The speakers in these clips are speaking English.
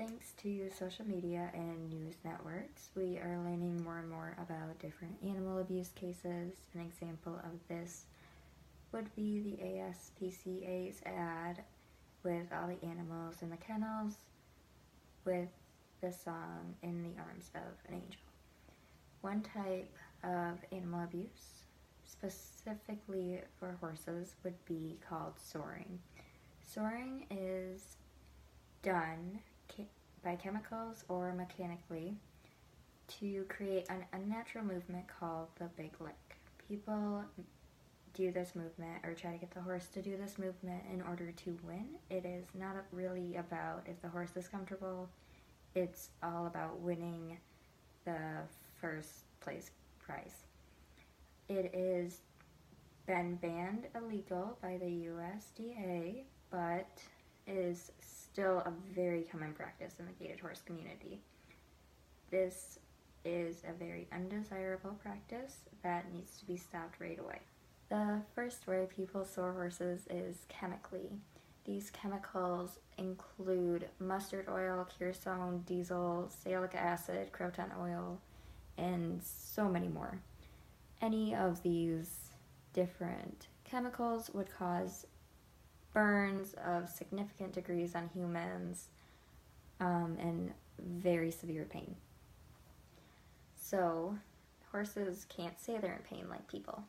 Thanks to social media and news networks, we are learning more and more about different animal abuse cases. An example of this would be the ASPCA's ad with all the animals in the kennels with the song "In the Arms of an Angel." One type of animal abuse, specifically for horses, would be called soring. Soring is done by chemicals or mechanically to create an unnatural movement called the big lick. People do this movement or try to get the horse to do this movement in order to win. It is not really about if the horse is comfortable. It's all about winning the first place prize. It is been banned illegal by the USDA, but is still a very common practice in the gaited horse community. This is a very undesirable practice that needs to be stopped right away. The first way people sore horses is chemically. These chemicals include mustard oil, curacao, diesel, salicylic acid, croton oil, and so many more. Any of these different chemicals would cause burns of significant degrees on humans and very severe pain. So horses can't say they're in pain like people.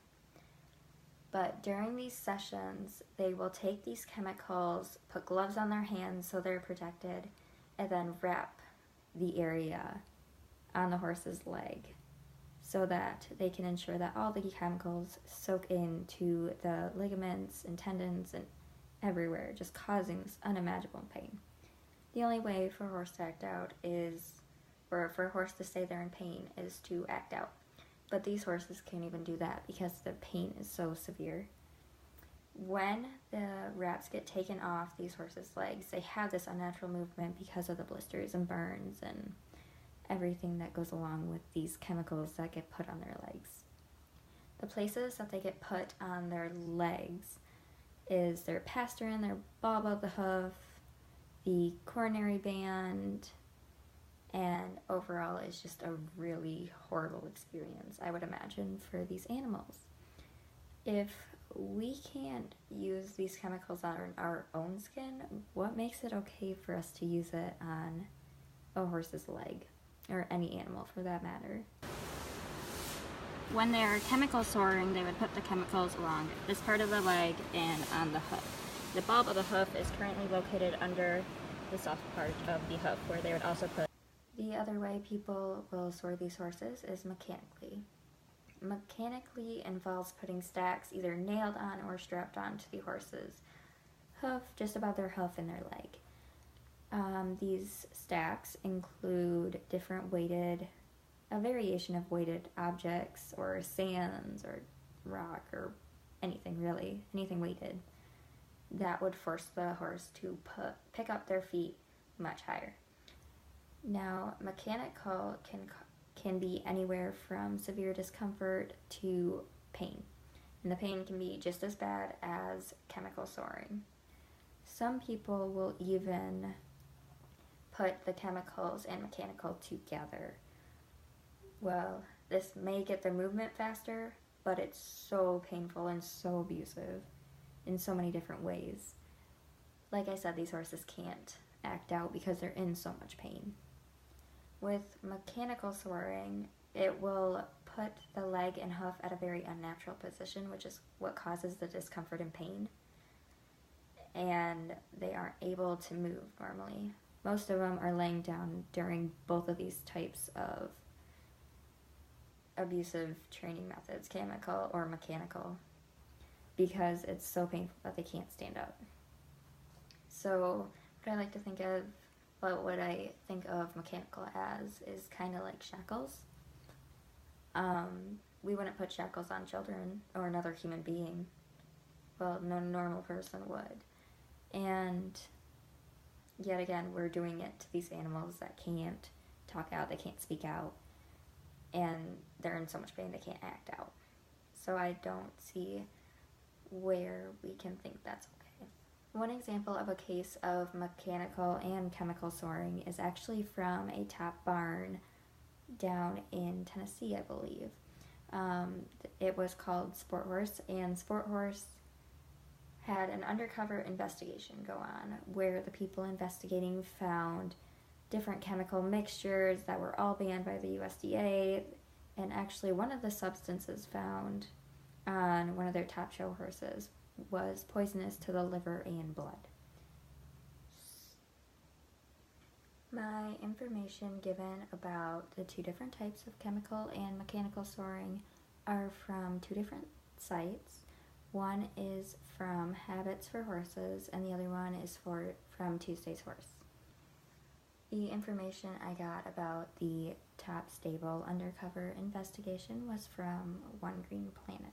But during these sessions, they will take these chemicals, put gloves on their hands so they're protected, and then wrap the area on the horse's leg so that they can ensure that all the chemicals soak into the ligaments and tendons and everywhere, just causing this unimaginable pain. The only way for a horse to act out is, or for a horse to say they're in pain, is to act out. But these horses can't even do that because the pain is so severe. When the wraps get taken off these horses' legs, they have this unnatural movement because of the blisters and burns and everything that goes along with these chemicals that get put on their legs. The places that they get put on their legs is their pastern, their bulb of the hoof, the coronary band, and overall it's just a really horrible experience, I would imagine, for these animals. If we can't use these chemicals on our own skin, what makes it okay for us to use it on a horse's leg, or any animal for that matter? When they're chemical soring, they would put the chemicals along this part of the leg and on the hoof. The bulb of the hoof is currently located under the soft part of the hoof, where they would also put. The other way people will sore these horses is mechanically. Mechanically involves putting stacks either nailed on or strapped onto the horse's hoof, just above their hoof and their leg. These stacks include a variation of weighted objects or sands or rock or anything really, anything weighted that would force the horse to pick up their feet much higher. Now, mechanical can be anywhere from severe discomfort to pain, and the pain can be just as bad as chemical soring. Some people will even put the chemicals and mechanical together. Well, this may get their movement faster, but it's so painful and so abusive in so many different ways. Like I said, these horses can't act out because they're in so much pain. With mechanical soring, it will put the leg and hoof at a very unnatural position, which is what causes the discomfort and pain, and they aren't able to move normally. Most of them are laying down during both of these types of abusive training methods, chemical or mechanical, because it's so painful that they can't stand up. So what I think of mechanical as is kind of like shackles. We wouldn't put shackles on children or another human being. Well, no normal person would. And yet again, we're doing it to these animals that can't talk out, they can't speak out, and they're in so much pain they can't act out. So I don't see where we can think that's okay. One example of a case of mechanical and chemical soring is actually from a top barn down in Tennessee, I believe. It was called Sport Horse, and Sport Horse had an undercover investigation go on where the people investigating found different chemical mixtures that were all banned by the USDA, and actually one of the substances found on one of their top show horses was poisonous to the liver and blood. My information given about the two different types of chemical and mechanical soring are from two different sites. One is from Habits for Horses, and the other one is from Tuesday's Horse. The information I got about the top stable undercover investigation was from One Green Planet.